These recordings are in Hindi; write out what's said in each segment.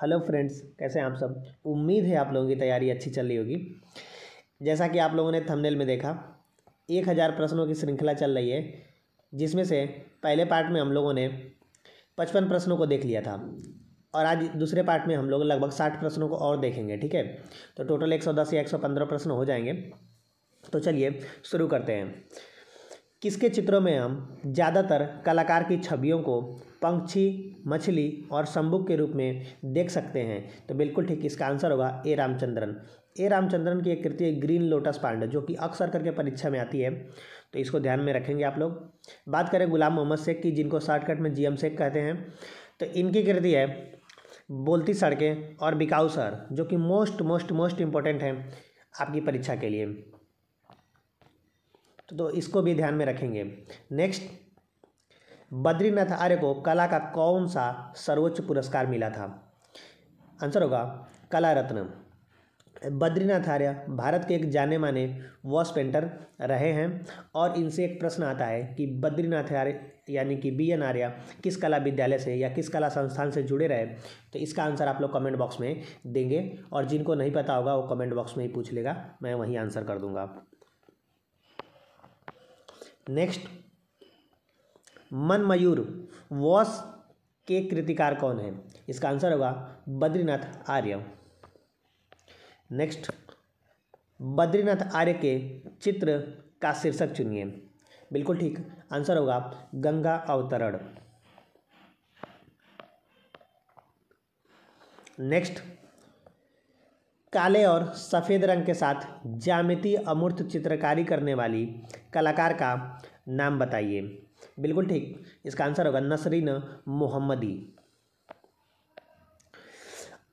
हेलो फ्रेंड्स, कैसे हैं आप सब। उम्मीद है आप लोगों की तैयारी अच्छी चल रही होगी। जैसा कि आप लोगों ने थंबनेल में देखा, 1000 प्रश्नों की श्रृंखला चल रही है, जिसमें से पहले पार्ट में हम लोगों ने 55 प्रश्नों को देख लिया था और आज दूसरे पार्ट में हम लोग लगभग 60 प्रश्नों को और देखेंगे। ठीक है, तो टोटल 110 या 115 प्रश्न हो जाएंगे। तो चलिए शुरू करते हैं। किसके चित्रों में हम ज़्यादातर कलाकार की छवियों को पंछी, मछली और शंभुक के रूप में देख सकते हैं? तो बिल्कुल ठीक, इसका आंसर होगा ए रामचंद्रन। ए रामचंद्रन की एक कृति है ग्रीन लोटस पांड, जो कि अक्सर करके परीक्षा में आती है, तो इसको ध्यान में रखेंगे आप लोग। बात करें गुलाम मोहम्मद शेख की, जिनको शॉर्टकट में जीएम शेख कहते हैं, तो इनकी कृति है बोलती सड़कें और बिकाऊ शहर, जो कि मोस्ट इम्पोर्टेंट है आपकी परीक्षा के लिए, तो इसको भी ध्यान में रखेंगे। नेक्स्ट, बद्रीनाथ आर्य को कला का कौन सा सर्वोच्च पुरस्कार मिला था? आंसर होगा कला रत्न। बद्रीनाथ आर्य भारत के एक जाने माने वॉश पेंटर रहे हैं और इनसे एक प्रश्न आता है कि बद्रीनाथ आर्य यानी कि BN आर्य किस कला विद्यालय से या किस कला संस्थान से जुड़े रहे? तो इसका आंसर आप लोग कमेंट बॉक्स में देंगे और जिनको नहीं पता होगा वो कमेंट बॉक्स में ही पूछ लेगा, मैं वहीं आंसर कर दूंगा। नेक्स्ट, मनमयूर वॉश के कृतिकार कौन है? इसका आंसर होगा बद्रीनाथ आर्य। नेक्स्ट, बद्रीनाथ आर्य के चित्र का शीर्षक चुनिए। बिल्कुल ठीक, आंसर होगा गंगा अवतरण। नेक्स्ट, काले और सफ़ेद रंग के साथ ज्यामितीय अमूर्त चित्रकारी करने वाली कलाकार का नाम बताइए। बिल्कुल ठीक, इसका आंसर होगा नसरीन मोहम्मदी।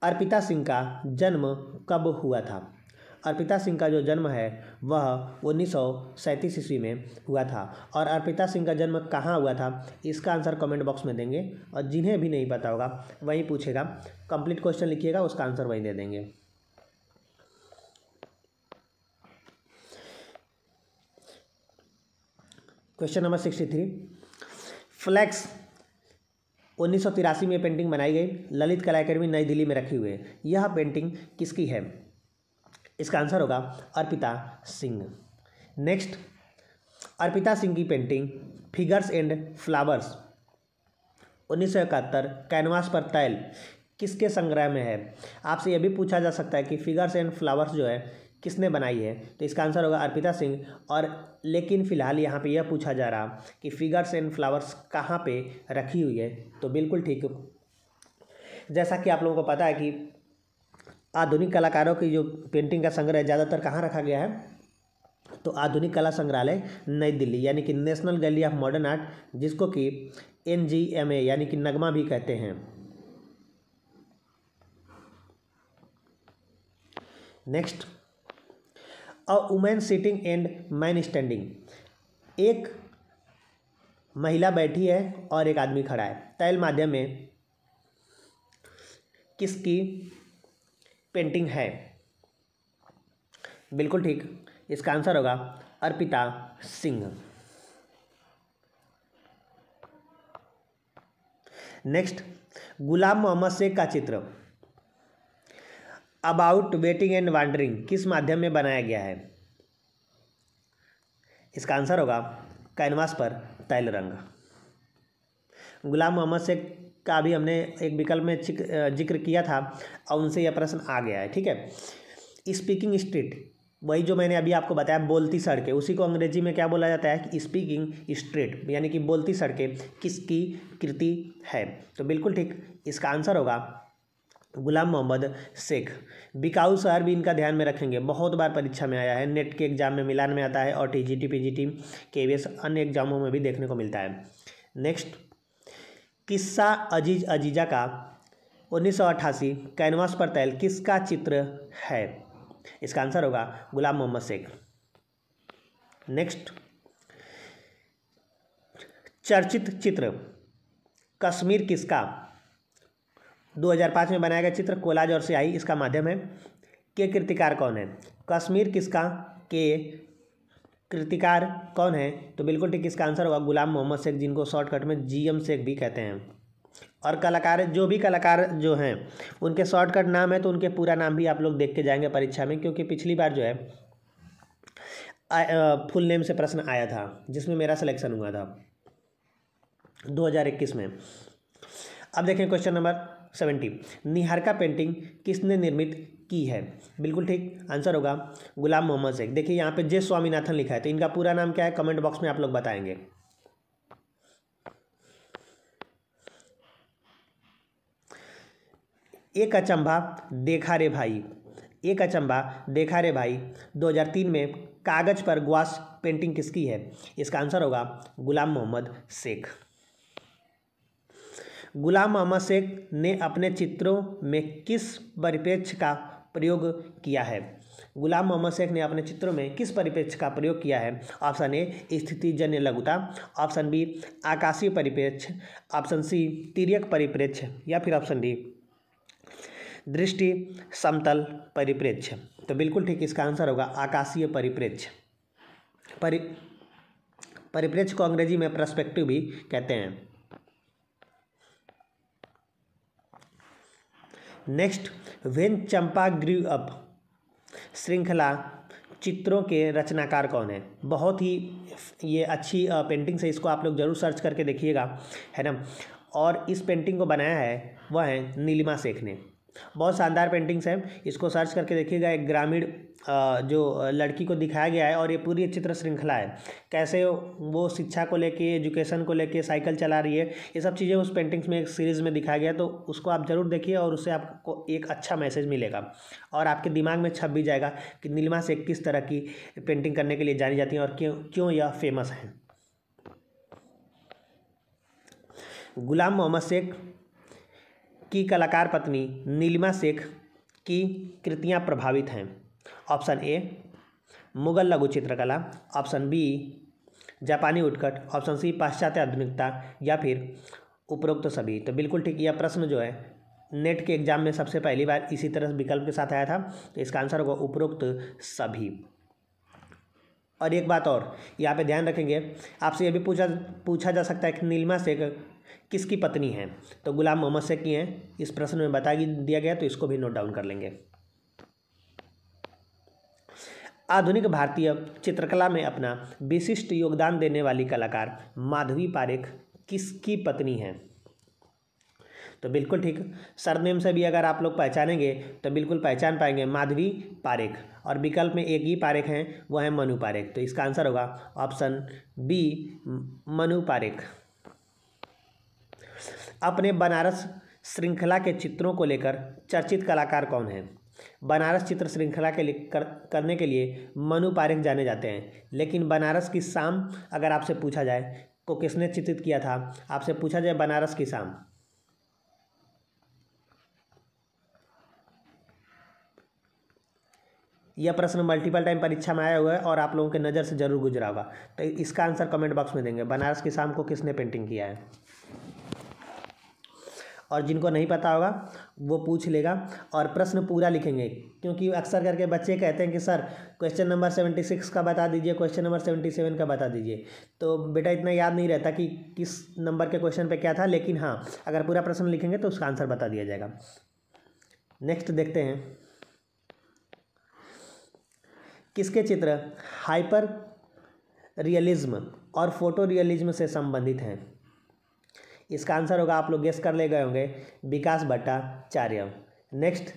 अर्पिता सिंह का जन्म कब हुआ था? अर्पिता सिंह का जो जन्म है वह 1937 ईस्वी में हुआ था। और अर्पिता सिंह का जन्म कहाँ हुआ था, इसका आंसर कमेंट बॉक्स में देंगे और जिन्हें भी नहीं पता होगा वही पूछेगा, कंप्लीट क्वेश्चन लिखिएगा, उसका आंसर वही दे देंगे। क्वेश्चन नंबर 63, फ्लैक्स 1983 में पेंटिंग बनाई गई, ललित कला अकेडमी नई दिल्ली में रखी हुई है। यह पेंटिंग किसकी है? इसका आंसर होगा अर्पिता सिंह। नेक्स्ट, अर्पिता सिंह की painting figures and flowers 1971 canvas पर तैल किसके संग्रह में है? आपसे यह भी पूछा जा सकता है कि फिगर्स एंड फ्लावर्स जो है किसने बनाई है? तो इसका आंसर होगा अर्पिता सिंह। और लेकिन फ़िलहाल यहाँ पे यह पूछा जा रहा कि फिगर्स एंड फ्लावर्स कहाँ पे रखी हुई है? तो बिल्कुल ठीक, जैसा कि आप लोगों को पता है कि आधुनिक कलाकारों की जो पेंटिंग का संग्रह ज़्यादातर कहाँ रखा गया है, तो आधुनिक कला संग्रहालय नई दिल्ली यानी कि national gallery of modern art, जिसको कि NGMA यानी कि नगमा भी कहते हैं। Next, a women sitting and man standing, एक महिला बैठी है और एक आदमी खड़ा है, तैल माध्यम में किसकी पेंटिंग है? बिल्कुल ठीक, इसका आंसर होगा अर्पिता सिंह। नेक्स्ट, गुलाम मोहम्मद शेख का चित्र अबाउट वेटिंग एंड वांडरिंग किस माध्यम में बनाया गया है? इसका आंसर होगा कैनवास पर तैल रंग। गुलाम मोहम्मद शेख का भी हमने एक विकल्प में जिक्र किया था और उनसे यह प्रश्न आ गया है। ठीक है, स्पीकिंग स्ट्रीट, वही जो मैंने अभी आपको बताया बोलती सड़कें, उसी को अंग्रेजी में क्या बोला जाता है कि स्पीकिंग स्ट्रीट यानी कि बोलती सड़कें किसकी कृति है? तो बिल्कुल ठीक, इसका आंसर होगा गुलाम मोहम्मद शेख। बिकाऊ शहर भी इनका ध्यान में रखेंगे, बहुत बार परीक्षा में आया है, नेट के एग्जाम में मिलान में आता है और TGT PGT KVS अन्य एग्जामों में भी देखने को मिलता है। नेक्स्ट, किस्सा अजीज अजीजा का 1988 कैनवास पर तैल किसका चित्र है? इसका आंसर होगा गुलाम मोहम्मद शेख। नेक्स्ट, चर्चित चित्र कश्मीर किसका 2005 में बनाया गया चित्र कोलाज और स्याही इसका माध्यम है, के कृतिकार कौन है? कश्मीर किसका के कृतिकार कौन है? तो बिल्कुल ठीक, इसका आंसर होगा गुलाम मोहम्मद शेख, जिनको शॉर्टकट में GM शेख भी कहते हैं। और कलाकार, जो भी कलाकार जो हैं उनके शॉर्टकट नाम है तो उनके पूरा नाम भी आप लोग देख के जाएंगे परीक्षा में, क्योंकि पिछली बार जो है फुल नेम से प्रश्न आया था जिसमें मेरा सिलेक्शन हुआ था 2021 में। अब देखें क्वेश्चन नंबर 70, निहारिका पेंटिंग किसने निर्मित की है? बिल्कुल ठीक आंसर होगा गुलाम मोहम्मद शेख। देखिए यहाँ पे जे स्वामीनाथन लिखा है, तो इनका पूरा नाम क्या है कमेंट बॉक्स में आप लोग बताएंगे। एक अचंभा देखा रे भाई, एक अचंभा देखा रे भाई 2003 में कागज पर गुआश पेंटिंग किसकी है? इसका आंसर होगा गुलाम मोहम्मद शेख। गुलाम मोहम्मद शेख ने अपने चित्रों में किस परिप्रेक्ष्य का प्रयोग किया है? गुलाम मोहम्मद शेख ने अपने चित्रों में किस परिप्रेक्ष्य का प्रयोग किया है? ऑप्शन ए स्थितिजन्य लघुता, ऑप्शन बी आकाशीय परिप्रेक्ष्य, ऑप्शन सी तिर्यक परिप्रेक्ष्य, या फिर ऑप्शन डी दृष्टि समतल परिप्रेक्ष्य। तो बिल्कुल ठीक इसका आंसर होगा आकाशीय परिप्रेक्ष्य। परिप्रेक्ष्य को अंग्रेजी में पर्सपेक्टिव भी कहते हैं। Next, when Champa grew up श्रृंखला चित्रों के रचनाकार कौन है? बहुत ही ये अच्छी पेंटिंग्स है, इसको आप लोग जरूर सर्च करके देखिएगा, है ना। और इस पेंटिंग को बनाया है वह है नीलिमा शेख ने। बहुत शानदार पेंटिंग्स हैं, इसको सर्च करके देखिएगा। एक ग्रामीण जो लड़की को दिखाया गया है और ये पूरी चित्र श्रृंखला है, कैसे वो शिक्षा को लेके, एजुकेशन को लेके साइकिल चला रही है, ये सब चीज़ें उस पेंटिंग्स में एक सीरीज़ में दिखाया गया। तो उसको आप ज़रूर देखिए और उससे आपको एक अच्छा मैसेज मिलेगा और आपके दिमाग में छप भी जाएगा कि नीलिमा शेख किस तरह की पेंटिंग करने के लिए जानी जाती हैं और क्यों यह फेमस हैं। गुलाम मोहम्मद शेख की कलाकार पत्नी नीलिमा शेख की कृतियाँ प्रभावित हैं। ऑप्शन ए मुगल लघु चित्रकला, ऑप्शन बी जापानी उटकट, ऑप्शन सी पाश्चात्य आधुनिकता, या फिर उपरोक्त सभी। तो बिल्कुल ठीक, यह प्रश्न जो है नेट के एग्जाम में सबसे पहली बार इसी तरह विकल्प के साथ आया था। तो इसका आंसर होगा उपरोक्त सभी। और एक बात और यहाँ पे ध्यान रखेंगे, आपसे यह भी पूछा जा सकता है कि नीलिमा शेख किसकी पत्नी है? तो गुलाम मोहम्मद शेख की हैं, इस प्रश्न में बता दिया गया, तो इसको भी नोट डाउन कर लेंगे। आधुनिक भारतीय चित्रकला में अपना विशिष्ट योगदान देने वाली कलाकार माधवी पारेख किसकी पत्नी है? तो बिल्कुल ठीक, सरनेम से भी अगर आप लोग पहचानेंगे तो बिल्कुल पहचान पाएंगे माधवी पारेख, और विकल्प में एक ही पारेख हैं, वह है मनु पारेख। तो इसका आंसर होगा ऑप्शन बी मनु पारेख। अपने बनारस श्रृंखला के चित्रों को लेकर चर्चित कलाकार कौन है? बनारस चित्र श्रृंखला के लिए करने के लिए मनु पारेख जाने जाते हैं, लेकिन बनारस की शाम अगर आपसे पूछा जाए को किसने चित्रित किया था? आपसे पूछा जाए बनारस की शाम, यह प्रश्न मल्टीपल टाइम परीक्षा में आया हुआ है और आप लोगों के नज़र से जरूर गुजरा होगा। तो इसका आंसर कमेंट बॉक्स में देंगे, बनारस की शाम को किसने पेंटिंग किया है। और जिनको नहीं पता होगा वो पूछ लेगा और प्रश्न पूरा लिखेंगे, क्योंकि अक्सर करके बच्चे कहते हैं कि सर क्वेश्चन नंबर 76 का बता दीजिए, क्वेश्चन नंबर 77 का बता दीजिए। तो बेटा इतना याद नहीं रहता कि किस नंबर के क्वेश्चन पे क्या था, लेकिन हाँ अगर पूरा प्रश्न लिखेंगे तो उसका आंसर बता दिया जाएगा। नेक्स्ट देखते हैं, किसके चित्र हाइपर रियलिज्म और फोटो रियलिज्म से संबंधित हैं? इसका आंसर होगा, आप लोग गेस कर ले गए होंगे, विकास भट्टाचार्य। नेक्स्ट,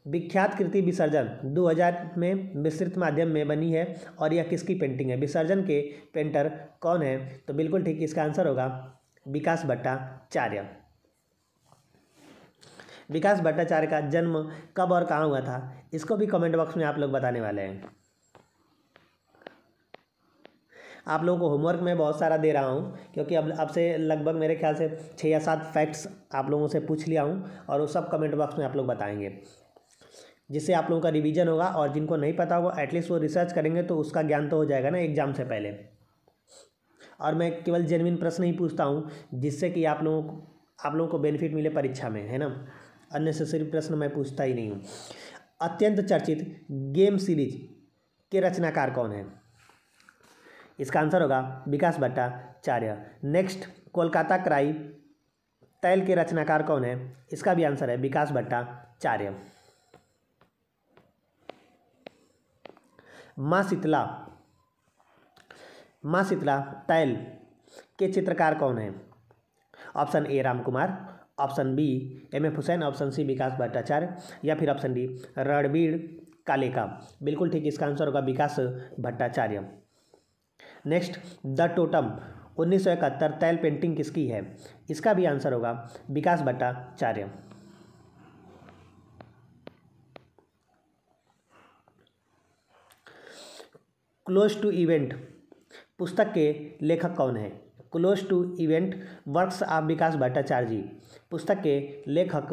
विख्यात कृति विसर्जन 2000 में मिश्रित माध्यम में बनी है और यह किसकी पेंटिंग है? विसर्जन के पेंटर कौन है? तो बिल्कुल ठीक, इसका आंसर होगा विकास भट्टाचार्य। विकास भट्टाचार्य का जन्म कब और कहाँ हुआ था, इसको भी कमेंट बॉक्स में आप लोग बताने वाले हैं। आप लोगों को होमवर्क में बहुत सारा दे रहा हूँ, क्योंकि अब से लगभग मेरे ख्याल से 6 या 7 फैक्ट्स आप लोगों से पूछ लिया हूँ और वो सब कमेंट बॉक्स में आप लोग बताएंगे, जिससे आप लोगों का रिवीजन होगा। और जिनको नहीं पता होगा एटलीस्ट वो रिसर्च करेंगे तो उसका ज्ञान तो हो जाएगा ना एग्जाम से पहले। और मैं केवल जेन्युइन प्रश्न ही पूछता हूँ जिससे कि आप लोगों को बेनिफिट मिले परीक्षा में, है ना। अननेसेसरी प्रश्न मैं पूछता ही नहीं हूँ। अत्यंत चर्चित गेम सीरीज के रचनाकार कौन है? इसका आंसर होगा विकास भट्टाचार्य। नेक्स्ट, कोलकाता क्राई तैल के रचनाकार कौन है? इसका भी आंसर है विकास भट्टाचार्य। माँ शीतला तैल के चित्रकार कौन है? Option A Ram Kumar, option B M F. Husain, option C Vikas Bhattacharya या फिर ऑप्शन डी रणबीर कालेका। बिल्कुल ठीक, इसका आंसर होगा Vikas Bhattacharya. Next, the totem 1971 तैल पेंटिंग किसकी है? इसका भी आंसर होगा Vikas Bhattacharya. Close to event पुस्तक के लेखक कौन है? Close to event works of Vikas Bhattacharya ji पुस्तक के लेखक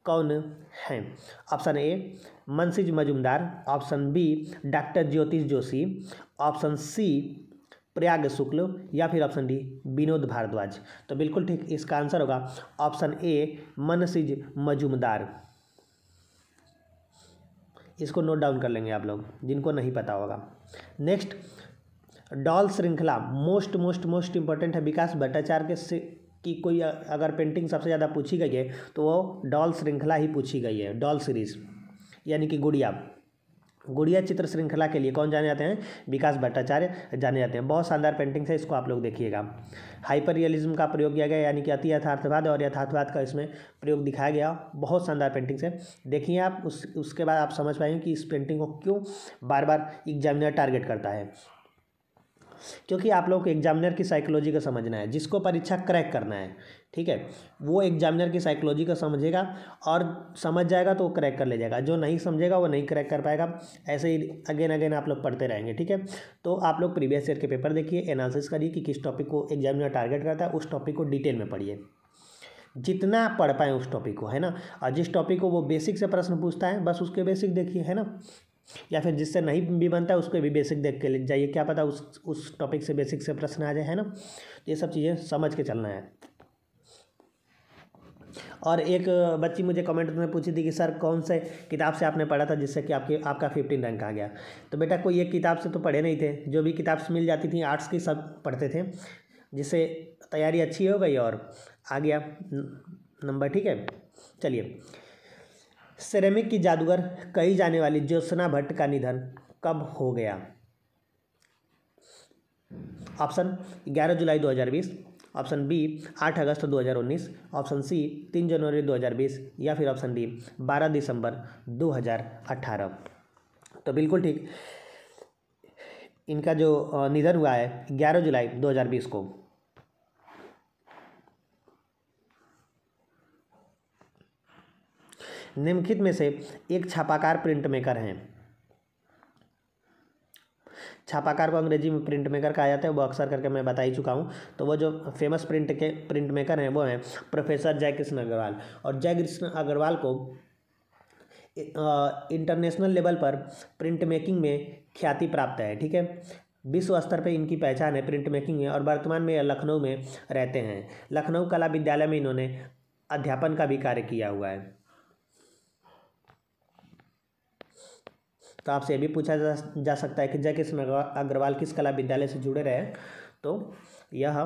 कौन हैं? Option A Manasij Majumdar, option B doctor Jyotish Joshi, option C Prayag Shukla या फिर ऑप्शन डी विनोद भारद्वाज। तो बिल्कुल ठीक, इसका आंसर होगा ऑप्शन ए मनसिज मजुमदार। इसको नोट डाउन कर लेंगे आप लोग जिनको नहीं पता होगा। नेक्स्ट, डॉल श्रृंखला मोस्ट इंपॉर्टेंट है। विकास भट्टाचार्य के की कोई अगर पेंटिंग सबसे ज़्यादा पूछी गई है तो वो डॉल श्रृंखला ही पूछी गई है। डॉल सीरीज यानी कि गुड़िया चित्र श्रृंखला के लिए कौन जाने जाते हैं? विकास भट्टाचार्य जाने जाते हैं। बहुत शानदार पेंटिंग्स है, इसको आप लोग देखिएगा। हाइपर रियलिज्म का प्रयोग किया गया यानी कि अति यथार्थवाद और यथार्थवाद का इसमें प्रयोग दिखाया गया। बहुत शानदार पेंटिंग्स है, देखिए आप। उसके बाद आप समझ पाएंगे कि इस पेंटिंग को क्यों बार बार एग्जामिनर टारगेट करता है। क्योंकि आप लोग को एग्जामिनर की साइकोलॉजी को समझना है। जिसको परीक्षा क्रैक करना है, ठीक है, वो एग्जामिनर की साइकोलॉजी को समझेगा और समझ जाएगा तो वो क्रैक कर ले जाएगा। जो नहीं समझेगा वो नहीं क्रैक कर पाएगा। ऐसे ही अगेन आप लोग पढ़ते रहेंगे, ठीक है। तो आप लोग प्रीवियस ईयर के पेपर देखिए, एनालिसिस करिए कि किस टॉपिक को एग्जामिनर टारगेट करता है, उस टॉपिक को डिटेल में पढ़िए, जितना पढ़ पाएँ उस टॉपिक को, है ना। और जिस टॉपिक को वो बेसिक से प्रश्न पूछता है बस उसके बेसिक देखिए, है ना। या फिर जिससे नहीं भी बनता है उसको भी बेसिक देख के ले जाइए, क्या पता उस टॉपिक से बेसिक से प्रश्न आ जाए, है ना। ये सब चीज़ें समझ के चलना है। और एक बच्ची मुझे कमेंट में पूछी थी कि सर कौन से किताब से आपने पढ़ा था जिससे कि आपका 15 रैंक आ गया। तो बेटा कोई एक किताब से तो पढ़े नहीं थे, जो भी किताब से मिल जाती थी आर्ट्स की सब पढ़ते थे, जिससे तैयारी अच्छी हो गई और आ गया नंबर, ठीक है। चलिए, सिरेमिक की जादूगर कही जाने वाली ज्योत्सना भट्ट का निधन कब हो गया? ऑप्शन 11 जुलाई 2020, ऑप्शन बी 8 अगस्त 2019, ऑप्शन सी 3 जनवरी 2020 या फिर ऑप्शन डी 12 दिसंबर 2018। तो बिल्कुल ठीक, इनका जो निधन हुआ है 11 जुलाई 2020 को। निम्नलिखित में से एक छापाकार प्रिंट मेकर हैं। छापाकार को अंग्रेजी में प्रिंट मेकर कहा जाता है, वो अक्सर करके मैं बता ही चुका हूँ। तो वो जो फेमस प्रिंट मेकर हैं वो हैं प्रोफेसर जयकृष्ण अग्रवाल। और जयकृष्ण अग्रवाल को इंटरनेशनल लेवल पर प्रिंट मेकिंग में ख्याति प्राप्त है, ठीक है। विश्व स्तर पे इनकी पहचान है प्रिंट मेकिंग में। और वर्तमान में लखनऊ में रहते हैं। लखनऊ कला विद्यालय में इन्होंने अध्यापन का भी कार्य किया हुआ है। तो आपसे ये भी पूछा जा सकता है कि जयकृष्ण अग्रवाल किस कला विद्यालय से जुड़े रहे, तो यह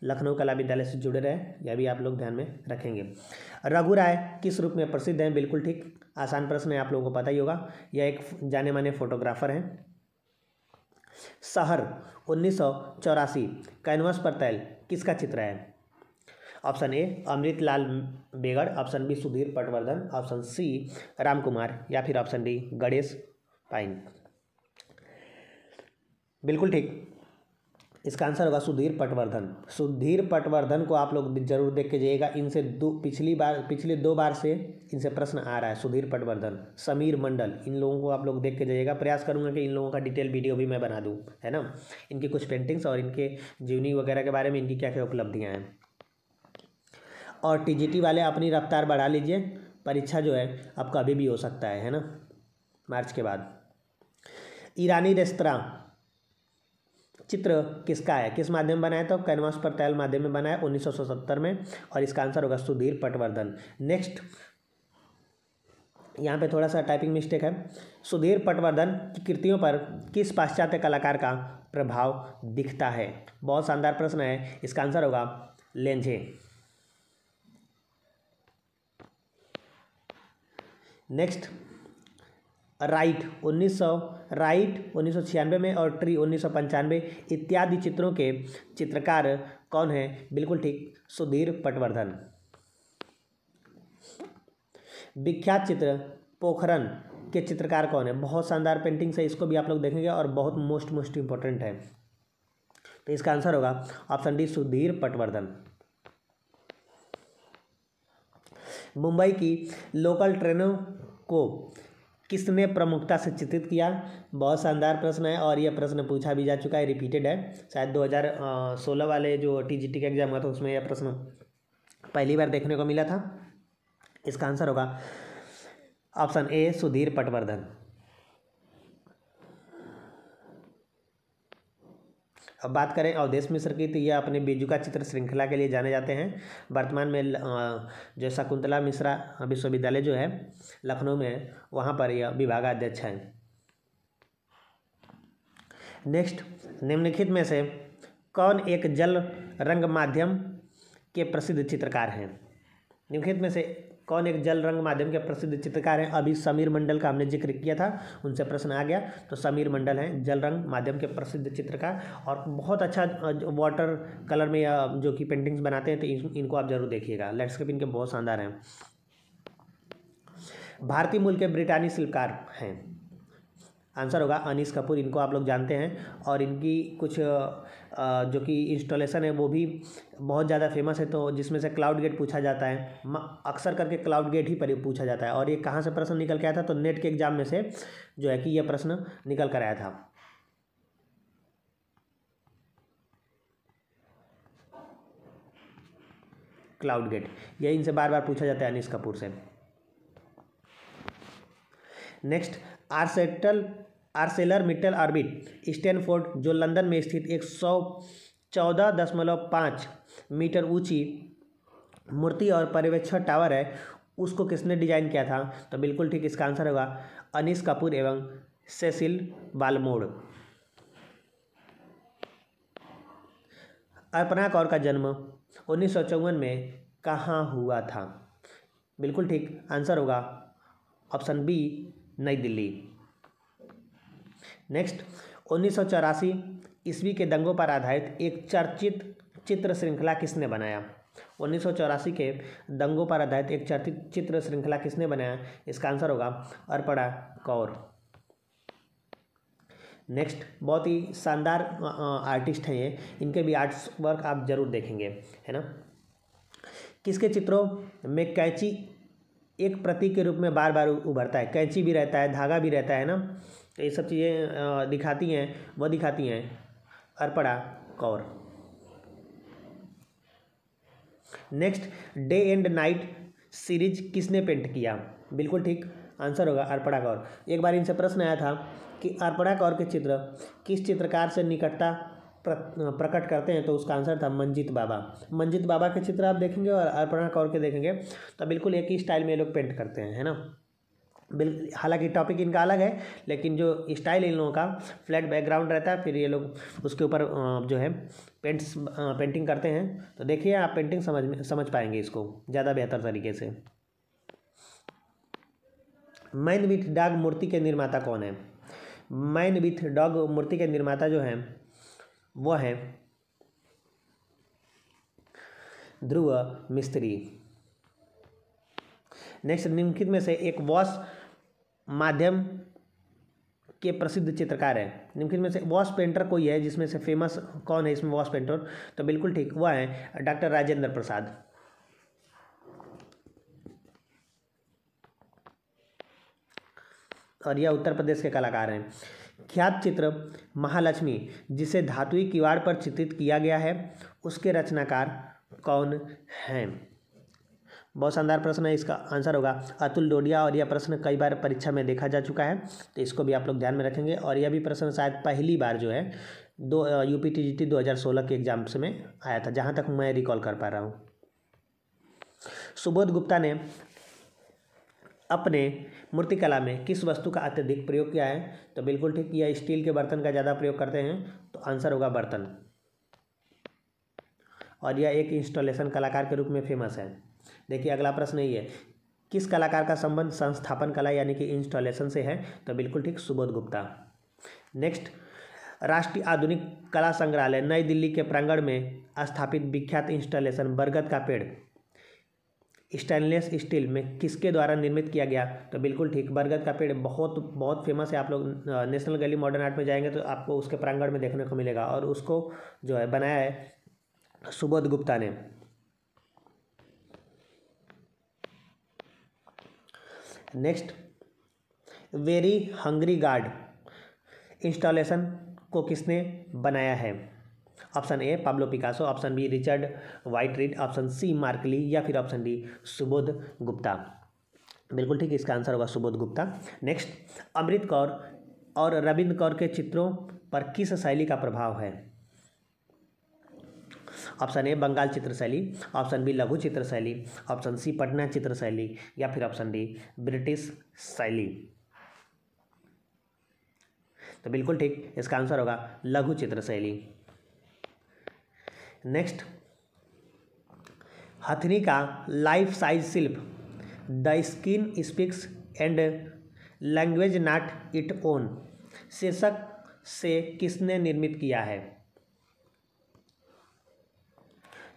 लखनऊ कला विद्यालय से जुड़े रहे, यह भी आप लोग ध्यान में रखेंगे। रघु राय किस रूप में प्रसिद्ध हैं? बिल्कुल ठीक, आसान प्रश्न है, आप लोगों को पता ही होगा। यह एक जाने माने फोटोग्राफर हैं। शहर 1984 कैनवस पर तैल किसका चित्र है? Option A Amritlal Begad, option B Sudhir Patwardhan, option C Ram Kumar या फिर ऑप्शन डी गणेश पाइन। बिल्कुल ठीक, इसका आंसर होगा सुधीर पटवर्धन। सुधीर पटवर्धन को आप लोग जरूर देख के जाइएगा। इनसे पिछली 2 बार से इनसे प्रश्न आ रहा है। सुधीर पटवर्धन, समीर मंडल, इन लोगों को आप लोग देख के जाइएगा। प्रयास करूंगा कि इन लोगों का डिटेल वीडियो भी मैं बना दूं, है ना। इनकी कुछ पेंटिंग्स और इनके जीवनी वगैरह के बारे में, इनकी क्या क्या उपलब्धियाँ हैं। और टीजीटी वाले अपनी रफ्तार बढ़ा लीजिए, परीक्षा जो है अब कभी भी हो सकता है ना, मार्च के बाद। ईरानी रेस्तरां चित्र किसका है? किस माध्यम बनाया? तो कैनवास पर तैल माध्यम में बनाया 1977 में। और इसका आंसर होगा सुधीर पटवर्धन। नेक्स्ट, यहाँ पे थोड़ा सा टाइपिंग मिस्टेक है। सुधीर पटवर्धन की कृतियों पर किस पाश्चात्य कलाकार का प्रभाव दिखता है? बहुत शानदार प्रश्न है। इसका आंसर होगा लेंझे। नेक्स्ट राइट 1996 में और ट्री 1995 इत्यादि चित्रों के चित्रकार कौन है? बिल्कुल ठीक, सुधीर पटवर्धन। विख्यात चित्र पोखरन के चित्रकार कौन है? बहुत शानदार पेंटिंग्स है, इसको भी आप लोग देखेंगे और बहुत मोस्ट इंपॉर्टेंट है। तो इसका आंसर होगा ऑप्शन डी, सुधीर पटवर्धन। मुंबई की लोकल ट्रेनों को किसने प्रमुखता से चित्रित किया? बहुत शानदार प्रश्न है और यह प्रश्न पूछा भी जा चुका है, रिपीटेड है। शायद 2016 वाले जो टीजीटी का एग्जाम हुआ था उसमें यह प्रश्न पहली बार देखने को मिला था। इसका आंसर होगा ऑप्शन ए, सुधीर पटवर्धन। अब बात करें अवधेश मिश्र की, तो यह अपने बेजुका चित्र श्रृंखला के लिए जाने जाते हैं। वर्तमान में जो शकुंतला मिश्रा विश्वविद्यालय जो है लखनऊ में, वहाँ पर यह विभागाध्यक्ष हैं। नेक्स्ट, निम्नलिखित में से कौन एक जल रंग माध्यम के प्रसिद्ध चित्रकार हैं? निम्नलिखित में से कौन एक जल रंग माध्यम के प्रसिद्ध चित्रकार हैं? अभी समीर मंडल का हमने जिक्र किया था, उनसे प्रश्न आ गया, तो समीर मंडल हैं जल रंग माध्यम के प्रसिद्ध चित्रकार और बहुत अच्छा वाटर कलर में या जो कि पेंटिंग्स बनाते हैं, तो इनको आप जरूर देखिएगा। लैंडस्केप इनके बहुत शानदार हैं। भारतीय मूल के ब्रिटानी शिल्पकार हैं? आंसर होगा अनीस कपूर। इनको आप लोग जानते हैं और इनकी कुछ जो कि इंस्टॉलेशन है वो भी बहुत ज़्यादा फेमस है, तो जिसमें से क्लाउड गेट पूछा जाता है, अक्सर करके क्लाउड गेट ही पूछा जाता है। और ये कहाँ से प्रश्न निकल के आया था? तो नेट के एग्जाम में से जो है कि यह प्रश्न निकल कर आया था। क्लाउड गेट, यही इनसे बार बार पूछा जाता है अनीस कपूर से। नेक्स्ट, आर्सेलर मिट्टल ऑर्बिट स्टैनफोर्ड जो लंदन में स्थित 114.5 मीटर ऊंची मूर्ति और पर्यवेक्षण टावर है, उसको किसने डिजाइन किया था? तो बिल्कुल ठीक, इसका आंसर होगा अनीस कपूर एवं सेसिल बाल्मोर। अर्पणा कौर का जन्म 1954 में कहाँ हुआ था? बिल्कुल ठीक, आंसर होगा ऑप्शन बी, नई दिल्ली। नेक्स्ट, 1984 ईस्वी के दंगों पर आधारित एक चर्चित चित्र श्रृंखला किसने बनाया? 1984 के दंगों पर आधारित एक चर्चित चित्र श्रृंखला किसने बनाया? इसका आंसर होगा अर्पणा कौर। नेक्स्ट, बहुत ही शानदार आर्टिस्ट हैं ये, इनके भी आर्ट्स वर्क आप जरूर देखेंगे, है ना। किसके चित्रों में कैंची एक प्रतीक के रूप में बार बार उभरता है? कैंची भी रहता है, धागा भी रहता है ना, तो ये सब चीज़ें दिखाती हैं Arpana Kaur. Next, day and night series किसने पेंट किया? बिल्कुल ठीक, आंसर होगा अर्पणा कौर। एक बार इनसे प्रश्न आया था कि अर्पणा कौर के चित्र किस चित्रकार से निकटता प्रकट करते हैं, तो उसका आंसर था मंजीत बाबा। मंजीत बाबा के चित्र आप देखेंगे और अर्पणा कौर के देखेंगे तो बिल्कुल एक ही स्टाइल में ये लोग पेंट करते हैं, है ना। बिल्कुल, हालांकि टॉपिक इनका अलग है, लेकिन जो स्टाइल इन लोगों का फ्लैट बैकग्राउंड रहता है, फिर ये लोग उसके ऊपर जो है पेंटिंग करते हैं। तो देखिए आप पेंटिंग समझ पाएंगे इसको ज़्यादा बेहतर तरीके से। मैन विथ डॉग मूर्ति के निर्माता कौन है? मैन विथ डॉग मूर्ति के निर्माता जो हैं वो हैं ध्रुव मिस्त्री। नेक्स्ट, निम्नलिखित में से एक वॉश माध्यम के प्रसिद्ध चित्रकार है? निम्नलिखित में से वॉश पेंटर कोई है जिसमें से फेमस कौन है इसमें वॉश पेंटर? तो बिल्कुल ठीक, वह है डॉक्टर राजेंद्र प्रसाद। और यह उत्तर प्रदेश के कलाकार हैं। ख्यात चित्र महालक्ष्मी जिसे धातुई किवाड़ पर चित्रित किया गया है, उसके रचनाकार कौन हैं? बहुत शानदार प्रश्न है, इसका आंसर होगा अतुल डोडिया। और यह प्रश्न कई बार परीक्षा में देखा जा चुका है, तो इसको भी आप लोग ध्यान में रखेंगे। और यह भी प्रश्न शायद पहली बार जो है यूपी टीजीटी 2016 के एग्जाम्स में आया था, जहाँ तक मैं रिकॉल कर पा रहा हूँ। सुबोध गुप्ता ने अपने मूर्तिकला में किस वस्तु का अत्यधिक प्रयोग किया है? तो बिल्कुल ठीक, यह स्टील के बर्तन का ज़्यादा प्रयोग करते हैं, तो आंसर होगा बर्तन। और यह एक इंस्टॉलेशन कलाकार के रूप में फेमस है। देखिए अगला प्रश्न ये है, किस कलाकार का संबंध संस्थापन कला यानी कि इंस्टॉलेशन से है? तो बिल्कुल ठीक, सुबोध गुप्ता। नेक्स्ट, राष्ट्रीय आधुनिक कला संग्रहालय नई दिल्ली के प्रांगण में स्थापित विख्यात इंस्टॉलेशन बरगद का पेड़ स्टेनलेस स्टील में किसके द्वारा निर्मित किया गया? तो बिल्कुल ठीक, बरगद का पेड़ बहुत बहुत फेमस है। आप लोग नेशनल गैलरी मॉडर्न आर्ट में जाएंगे तो आपको उसके प्रांगण में देखने को मिलेगा, और उसको जो है बनाया है सुबोध गुप्ता ने। Next, very hungry god installation को किसने बनाया है? Option A Pablo Picasso, option B Richard Whiteread, option C Mark Lee, या फिर ऑप्शन डी सुबोध गुप्ता। बिल्कुल ठीक, इसका आंसर होगा सुबोध गुप्ता। नेक्स्ट, अमृत कौर और रविंद्र कौर के चित्रों पर किस शैली का प्रभाव है? ऑप्शन ए बंगाल चित्र शैली, ऑप्शन बी लघु चित्र शैली, ऑप्शन सी पटना चित्र शैली, या फिर ऑप्शन डी ब्रिटिश शैली। तो बिल्कुल ठीक, इसका आंसर होगा लघु चित्र शैली। नेक्स्ट, हथनी का लाइफ साइज शिल्प the skin speaks and language not it own शीर्षक से किसने निर्मित किया है?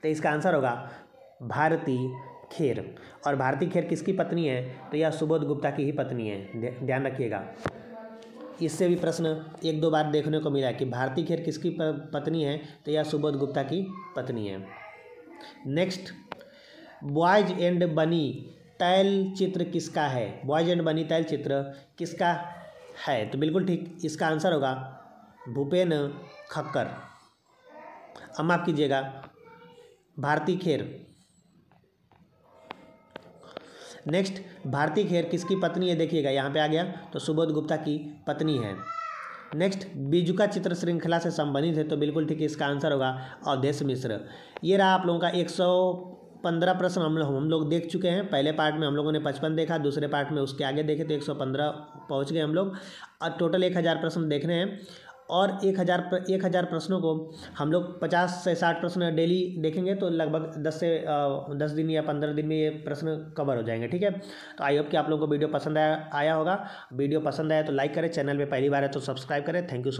तो इसका आंसर होगा भारती खेर। और भारती खेर किसकी पत्नी है? तो यह सुबोध गुप्ता की ही पत्नी है, ध्यान रखिएगा। इससे भी प्रश्न एक दो बार देखने को मिला कि भारती खेर किसकी पत्नी है? तो यह सुबोध गुप्ता की पत्नी है। नेक्स्ट, बॉयज एंड बनी तैल चित्र किसका है? बॉयज एंड बनी तैल चित्र किसका है? तो बिल्कुल ठीक, इसका आंसर होगा भूपेन खक्कर। अब माफ कीजिएगा, भारती खेर। नेक्स्ट, भारती खेर किसकी पत्नी है? देखिएगा यहाँ पे आ गया, तो सुबोध गुप्ता की पत्नी है। नेक्स्ट, बीजुका चित्र श्रृंखला से संबंधित है? तो बिल्कुल ठीक, इसका आंसर होगा अवधेश मिश्र। ये रहा आप लोगों का 115 प्रश्न हम लोग देख चुके हैं। पहले पार्ट में हम लोगों ने 55 देखा, दूसरे पार्ट में उसके आगे देखे तो 115 पहुँच गए हम लोग। और टोटल 1000 प्रश्न देखने हैं, और 1000 प्रश्नों को हम लोग 50 से 60 प्रश्न डेली देखेंगे, तो लगभग 10 दिन या 15 दिन में ये प्रश्न कवर हो जाएंगे। ठीक है, तो आई होप कि आप लोगों को वीडियो पसंद आया होगा। वीडियो पसंद आया तो लाइक करें, चैनल पे पहली बार है तो सब्सक्राइब करें। Thank you so much.